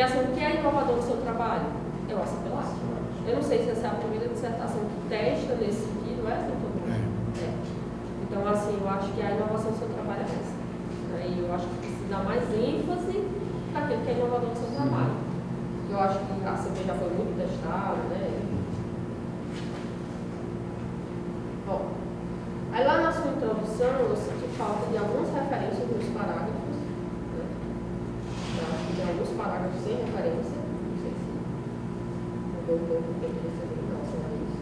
Porque assim, o que é inovador no seu trabalho? É o ACPLAT. Eu não sei se essa é a primeira dissertação que testa nesse sentido, doutor? Então, assim, eu acho que a inovação do seu trabalho é essa. E eu acho que precisa dar mais ênfase para aquilo que é inovador no seu trabalho. Eu acho que a ACP já foi muito testada, né? Bom, aí lá na sua introdução, eu senti falta de algumas referências nos parágrafos. Né? Eu acho que tem alguns parágrafos sem referência. Não sei se mudou um pouco o que eu recebi em relação a isso.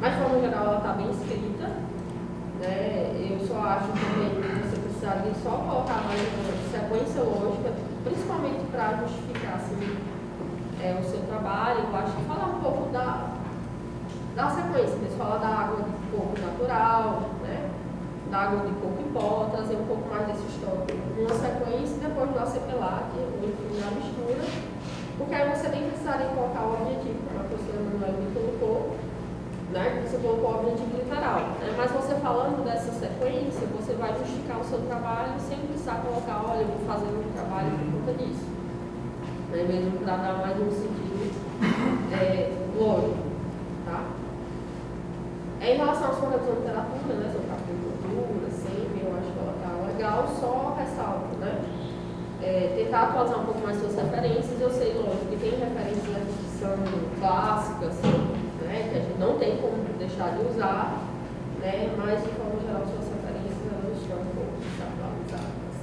Mas, de forma geral, ela está bem escrita. Né? Eu só acho também que você precisaria só colocar mais uma sequência lógica, principalmente para justificar assim, o seu trabalho. Eu acho que falar um pouco da sequência, você fala da água de coco natural, né? Da água de coco em pó, trazer um pouco mais desse histórico numa sequência e depois do ACPLAT, ou enfim, na mistura, porque aí você nem precisaria colocar o objetivo, como a professora Manuela me colocou, né? Você colocou o objetivo literal, né? Mas você falando dessa sequência, você vai justificar o seu trabalho sem precisar colocar, olha, eu vou fazer um trabalho por conta disso, né? Mesmo para dar mais um sentido lógico, tá? Em relação à sua revisão de literatura, né, sobre capítulo de cultura, sempre, eu acho que ela está legal, só ressalto, né? Tentar atualizar um pouco mais suas referências. Eu sei, lógico, que tem referências que são clássicas, né, que a gente não tem como deixar de usar, né, mas, de forma geral, suas referências elas estão um pouco desatualizadas.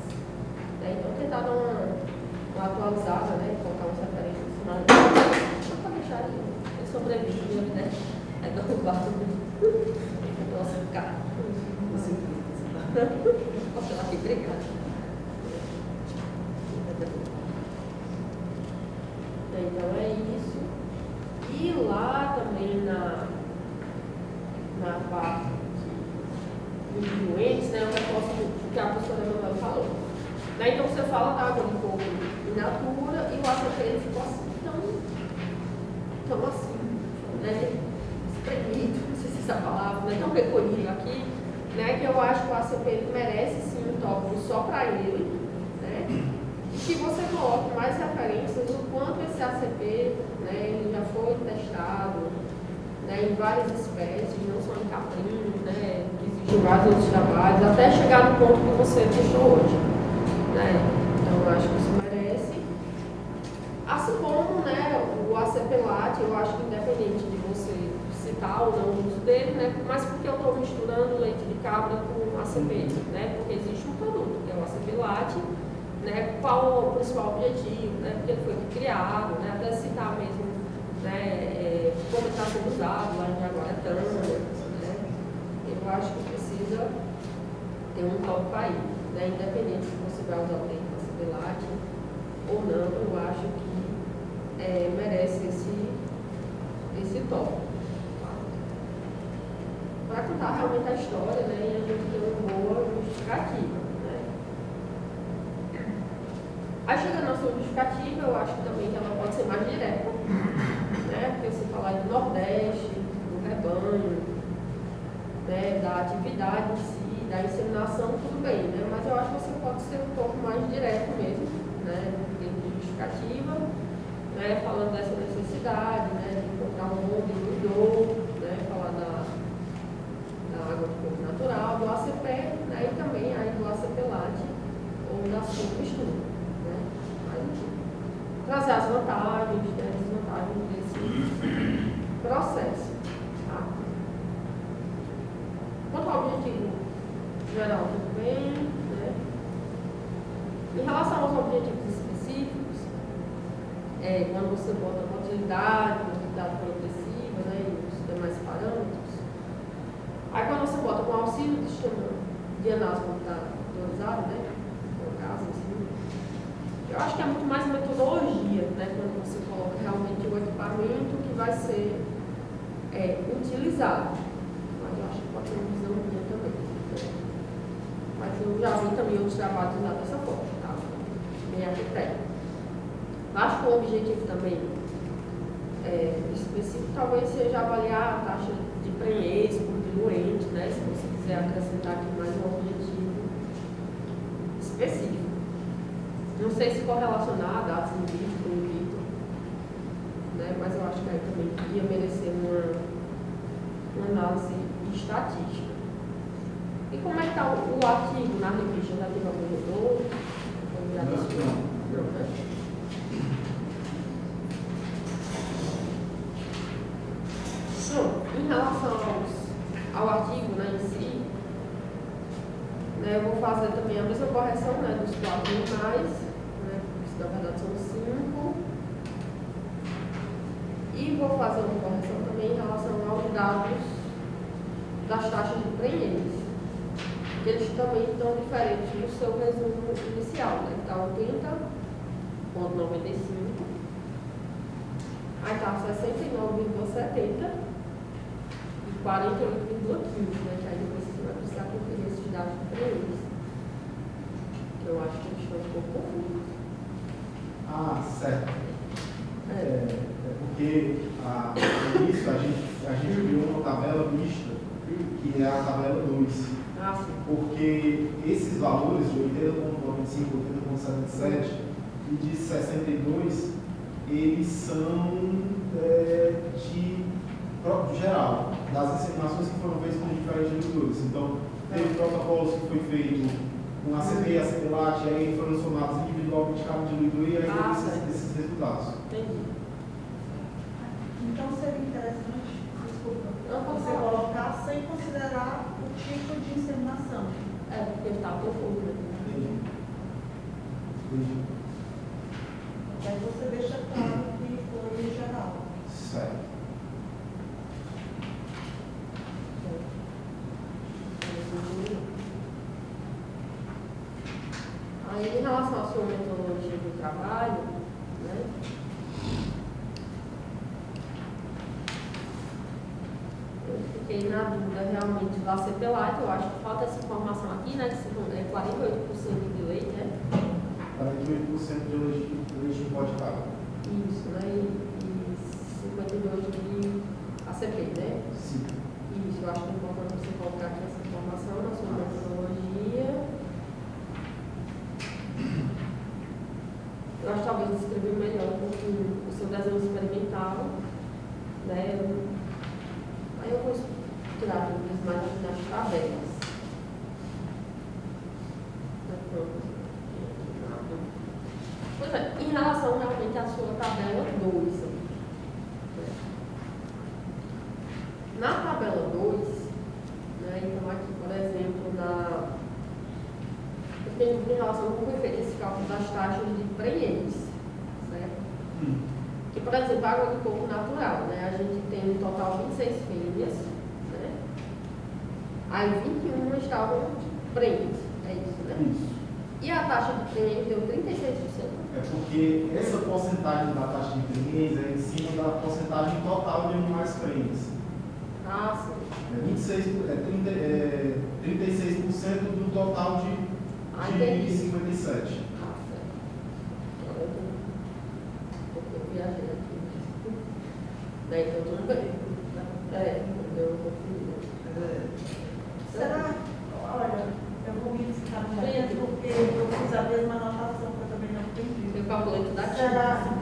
Então, tentar dar uma atualizada, né, colocar umas referências só para deixar ele sobreviver, né? Aí dá um quarto do nosso carro. Posso falar aqui, obrigada. Então é isso. E lá também na parte dos doentes, né, eu reforço o que a professora Manuela falou. Né, então você fala da água de coco in natura e o ACP ficou assim, tão assim, né? Espremido, não sei se essa palavra não é tão recolhido aqui, né, que eu acho que o ACP merece sim um tópico só para ele, né, e que você coloque mais referências do quanto esse ACP, né, ele já foi testado, né, em várias espécies, não só em caprino, né, que existem vários outros trabalhos, até chegar no ponto que você testou hoje, né, então eu acho que isso merece, assim como, né, o ACPLAT, eu acho que independente de você citar ou não o uso dele, né? Mas porque eu estou misturando leite de cabra com ACP, né? Porque existe um produto, que é o ACPLAT, né? Qual o principal objetivo, né? Porque ele foi criado, né? Até citar mesmo, né? Como está sendo usado lá em Jaguaretama, né? Eu acho que precisa ter um tópico aí, né? Independente se você vai usar o termo ACPLAT ou não, eu acho que merece esse tópico. Para contar realmente a história, né, e a gente ter uma boa justificativa, né. Aí chegando na sua justificativa, eu acho que também ela pode ser mais direta, né, porque você falar do Nordeste, do rebanho, né, da atividade em si, da inseminação, tudo bem, né, mas eu acho que você pode ser um pouco mais direto mesmo, né, em termos de justificativa, né, falando dessa necessidade, né, de encontrar um mundo do né, falar da água de coco natural, do ACP, né, e também aí do ACPLAT ou da sua mistura, né, trazer as vantagens, né, as desvantagens desse processo. Tá? Quanto ao objetivo geral, tudo bem, né? Em relação aos objetivos específicos, quando você bota a continuidade, continuidade progressiva, né, e os demais parâmetros, aí quando você bota com auxílio do sistema de análise computadorizada, né, no caso, assim, eu acho que é muito mais metodologia, né, quando você coloca realmente o equipamento que vai ser utilizado. Mas eu acho que pode ser uma visão minha também. Né? Mas eu já vi também outros trabalhos lá dessa forma, tá? Bem arquiteto. Acho que o objetivo também específico talvez seja avaliar a taxa de prenhez por diluente, né? Se você quiser acrescentar aqui mais um objetivo específico. Não sei se correlacionar a dados em vitro de estatística. E como é que está o artigo na revista? Já teve algum retorno? Não, né? Em relação ao artigo, né, em si, né, eu vou fazer também a mesma correção, né, dos 4 animais, né, que na verdade são 5. E vou fazer uma correção também em relação aos dados das taxas de prenhez. Eles também estão diferentes do seu resumo inicial, né, que está 80,95, aí está 69,70 e 48,15, né, que aí depois você vai precisar conferir esses dados de prenhez. Eu acho que eles estão um pouco confusos. Ah, certo. Porque no início a gente criou uma tabela mista, que é a tabela 2. Ah, sim. Porque esses valores de 80,95, 80,77 e de 62, eles são de geral, das inseminações que foram feitas com diferentes distribuidores. Então, teve protocolos que foi feito com ACP e ACP-LAT, e aí foram somados individualmente de cada distribuidor e aí teve esses resultados. Entendi. Então seria interessante, desculpa, você colocar sem considerar o tipo de inseminação. Porque ele está confuso, né? Entendi. Aí você deixa claro que foi em geral. Certo. Aí, em relação à sua metodologia do trabalho, né? Eu fiquei na dúvida realmente do ACP-LAT, eu acho que falta essa informação aqui, né? Que é 48% de leite, né? 48% de leite em pó de cabra. Isso, né? E 52% de ACP, né? Sim. Isso, eu acho que é importante você colocar aqui essa informação na sua metodologia. Eu acho que talvez escrever melhor um pouquinho o seu desenho experimental, né? Aí eu vou tirar dúvidas mais nas tabelas. Pois é, em relação realmente à sua tabela 2. Na tabela 2, né, então aqui, por exemplo, eu tenho em relação a como foi feito esse cálculo das taxas de prenhez, certo? Que, por exemplo, a água de coco natural, né, a gente tem um total de 26 fêmeas, né? Aí 21 estavam prenhes, é isso, né? Isso. E a taxa de prenhez deu 36%. É porque essa porcentagem da taxa de prenhez é em cima da porcentagem total de animais prenhes. Ah, sim. 36% do total de 57. Ah, certo. Agora eu viajei aqui. Daí então tudo bem. Eu confundi. Será? Olha, eu vou me descartar porque eu fiz a mesma anotação que eu também não entendi. Eu calculei tudo aqui. Será?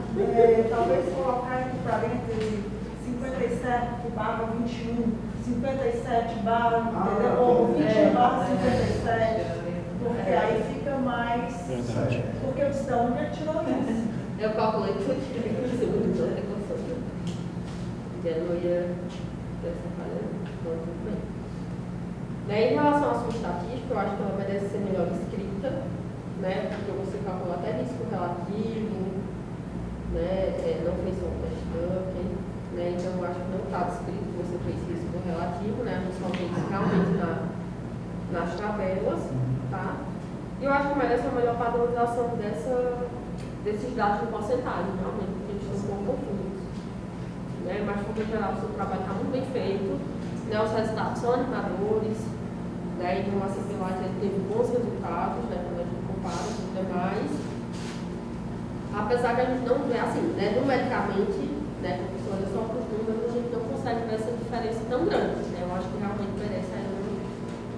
Talvez colocar entre parênteses 57 barra 21, 57 barra, entendeu? Ou 21 barra 57. Porque aí fica mais. Verdade. Porque o distão já tirou isso. Eu calculei tudo aqui. Eu não ia essa falha. Então, tudo bem. Daí, em relação à sua estatística, eu acho que ela merece ser melhor escrita, né? Porque você calculou até risco relativo, né? Não fez só um teste tanque, né? Então, eu acho que não está descrito que você fez risco relativo, né? A gente só fez realmente nas tabelas, tá? E eu acho que merece uma melhor padronização desses dados de porcentagem, realmente, porque eles estão um pouco confusos. Né? Mas, de forma geral, o seu trabalho está muito bem feito, né? Os resultados são animadores, né? Então, a CCLAT teve bons resultados, né? Quando a gente compara com os demais. Apesar que a gente não vê assim, né? Numericamente, né? Porque se olha só para os números, a gente não consegue ver essa diferença tão grande, né? Eu acho que realmente merece aí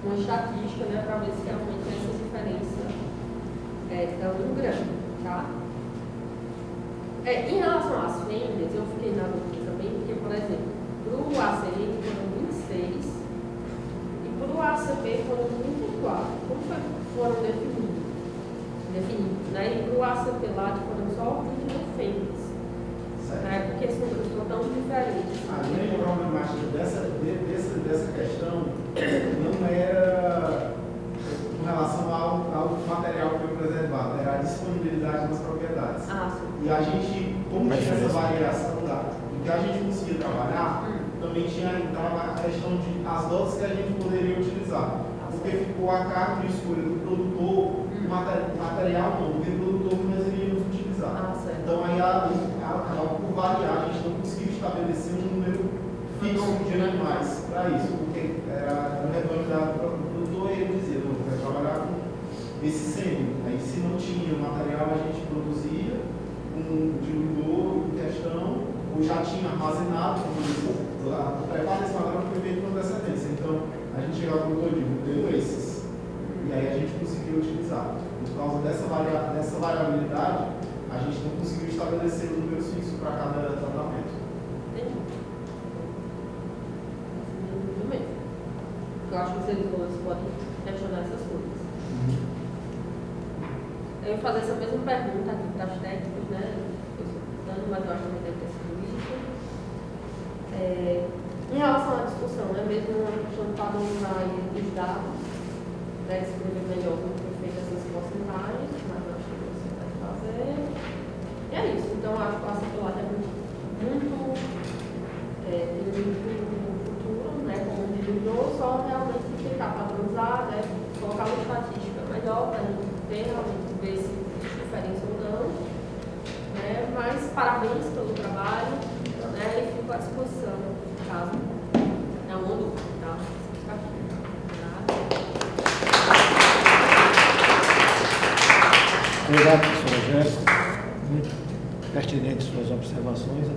uma estatística, né? Para ver se realmente essa diferença é tão grande, tá? Em relação às fêmeas, eu fiquei na dúvida também, porque, por exemplo, para o ACN foram 26, para o ACP foram 34. Como foram definidos, né? E para o ACP lá foram só 21 fêmeas. Né? Porque esses números são tão diferentes. A grande problemática dessa questão não era com relação ao material que foi preservado, era a disponibilidade das propriedades. Sim. E a gente, como tinha essa variação do que a gente conseguia trabalhar, também tinha a questão de as doses que a gente poderia utilizar. Porque ficou a cargo de escolha do produtor, o material não, porque o produtor que nós iríamos utilizar. Então aí acabou por variar, a gente não conseguiu estabelecer um número fixo de animais para isso, porque era o rebanho dado para o produtor e ele dizia, não, vai trabalhar com esse sêmen. Aí se não tinha material, a gente produzia um diluidor em questão, ou já tinha armazenado, o preparo desse material foi feito com antecedência. Então a gente chegava para o produtor e deu esses. E aí a gente conseguiu utilizar. Por causa dessa variabilidade, a gente não conseguiu estabelecer o número fixo para cada tratamento. Entendi. Muito bem. Eu acho que os editores podem questionar essas coisas. Eu ia fazer essa mesma pergunta aqui para os técnicos, né? Eu estou perguntando, mas eu acho que deve ter sido isso. Em relação à discussão, né? Mesmo a questão de padronizar os dados, né? Descrever melhor como foi feito essas porcentagens, mas eu acho que você vai fazer. E é isso. Então, eu acho que a circular tem muito futuro, né? Como divisor, só realmente tentar padronizar, né? Colocar uma estatística melhor para a gente ver realmente ver se existe diferença ou não. Né? Mas parabéns pelo trabalho, né? E fico à disposição, caso não mundo, tá? Obrigado, professora Jéssica. Muito pertinentes suas observações.